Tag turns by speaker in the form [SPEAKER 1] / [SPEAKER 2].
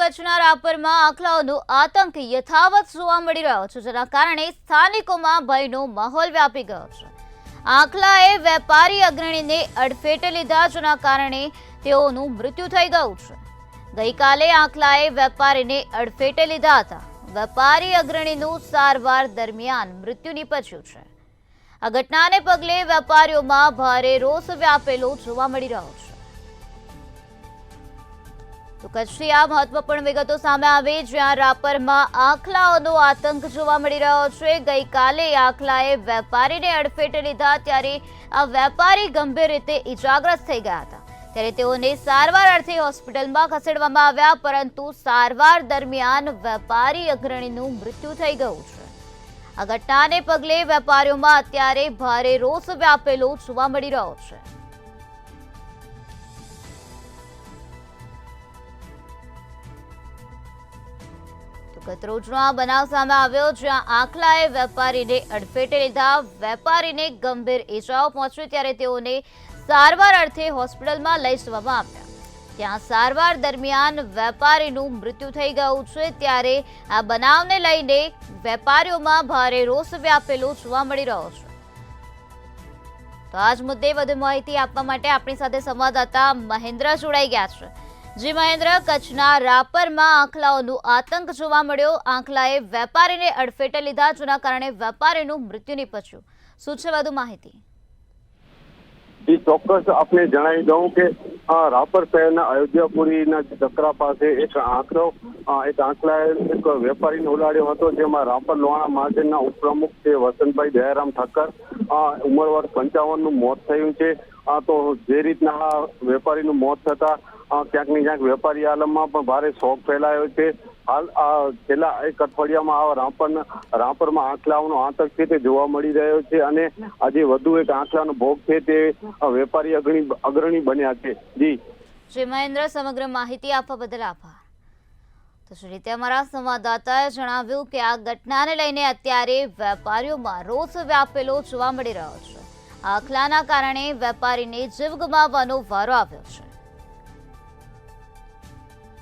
[SPEAKER 1] કચ્છના રાપરમાં આખલાઓનો આતંક યથાવત જોવા મળી રહ્યો છે, જેના કારણે સ્થાનિકોમાં ભયનો માહોલ વ્યાપી ગયો છે। આખલાએ વેપારી અગ્રણીને અડફેટે લીધા, જેના કારણે તેઓનું મૃત્યુ થઈ ગયું છે। ગઈકાલે આખલાએ વેપારીને અડફેટે લીધા હતા। વેપારી અગ્રણીનું સારવાર દરમિયાન મૃત્યુ નિપજ્યું છે। આ ઘટનાને પગલે વેપારીઓમાં ભારે રોષ વ્યાપેલો જોવા મળી રહ્યો છે। તો કચ્છથી આ મહત્વપૂર્ણ વિગતો સામે આવી, જ્યાં રાપરમાં આખલાઓનો આતંક જોવા મળી રહ્યો છે। ગઈકાલે આખલાએ વેપારીને અડફેટે લીધા, ત્યારે આ વેપારી ગંભીર રીતે ઇજાગ્રસ્ત થઈ ગયા હતા। ત્યારે તેઓને સારવાર અર્થે હોસ્પિટલમાં ખસેડવામાં આવ્યા, પરંતુ સારવાર દરમિયાન વેપારી અગ્રણીનું મૃત્યુ થઈ ગયું છે। આ ઘટનાને પગલે વેપારીઓમાં અત્યારે ભારે રોષ વ્યાપેલો જોવા મળી રહ્યો છે। ગતરોજનો આ બનાવ સામે આવ્યો, જ્યાં આખલાએ વેપારીને અડફેટે લીધા। વેપારીને ગંભીર ઈજાઓ પહોંચી, ત્યારે તેઓને સારવાર અર્થે હોસ્પિટલમાં લઈ જવામાં આવ્યા। ત્યાં સારવાર દરમિયાન વેપારીનું મૃત્યુ થઈ ગયું છે। ત્યારે આ બનાવને લઈને વેપારીઓમાં ભારે રોષ વ્યાપેલો જોવા મળી રહ્યો છે। તો આ જ મુદ્દે વધુ માહિતી આપવા માટે આપણી સાથે સંવાદદાતા મહેન્દ્ર જોડાઈ ગયા છે। જી મહેન્દ્ર, કચ્છના રાપરમાં આખલાઓનું આતંક જોવા મળ્યો। આખલાએ વેપારીને અડફેટે લીધા, જેના કારણે વેપારીનું મૃત્યુ નિપજ્યું। શું છે વધુ માહિતી?
[SPEAKER 2] ચોક્કસ આપને જણાવી દઉં કે રાપર શહેરના અયોધ્યાપુરીના ચકરા પાસે એક આંકલાએ એક વેપારીને ઉડાડ્યો હતો, જેમાં રાપર લોહાણા મહાજનના ઉપપ્રમુખ છે વસંતભાઈ દયારામ ઠક્કર, ઉંમર વર્ષ 55 નું મોત થયું છે। તો જે રીતના વેપારીનું મોત થતા ક્યાંક ને ક્યાંક વેપારી આલમમાં પણ ભારે શોક ફેલાયો છે। હાલ છેલ્લા એક અઠવાડિયામાં રાપરમાં આંખલાઓનો આતંક છે તે જોવા મળી રહ્યો છે, અને આજે વધુ એક આંખલાનો ભોગ છે તે વેપારી અગ્રણી બન્યા છે।
[SPEAKER 1] જી મહેન્દ્ર, સમગ્ર માહિતી આપવા બદલ આભાર। તો જે રીતે અમારા સંવાદદાતાએ જણાવ્યું કે આ ઘટનાને લઈને અત્યારે વેપારીઓમાં રોષ વ્યાપેલો જોવા મળી રહ્યો છે। આખલાના કારણે વેપારીને જીવ ગુમાવવાનો વારો આવ્યો છે।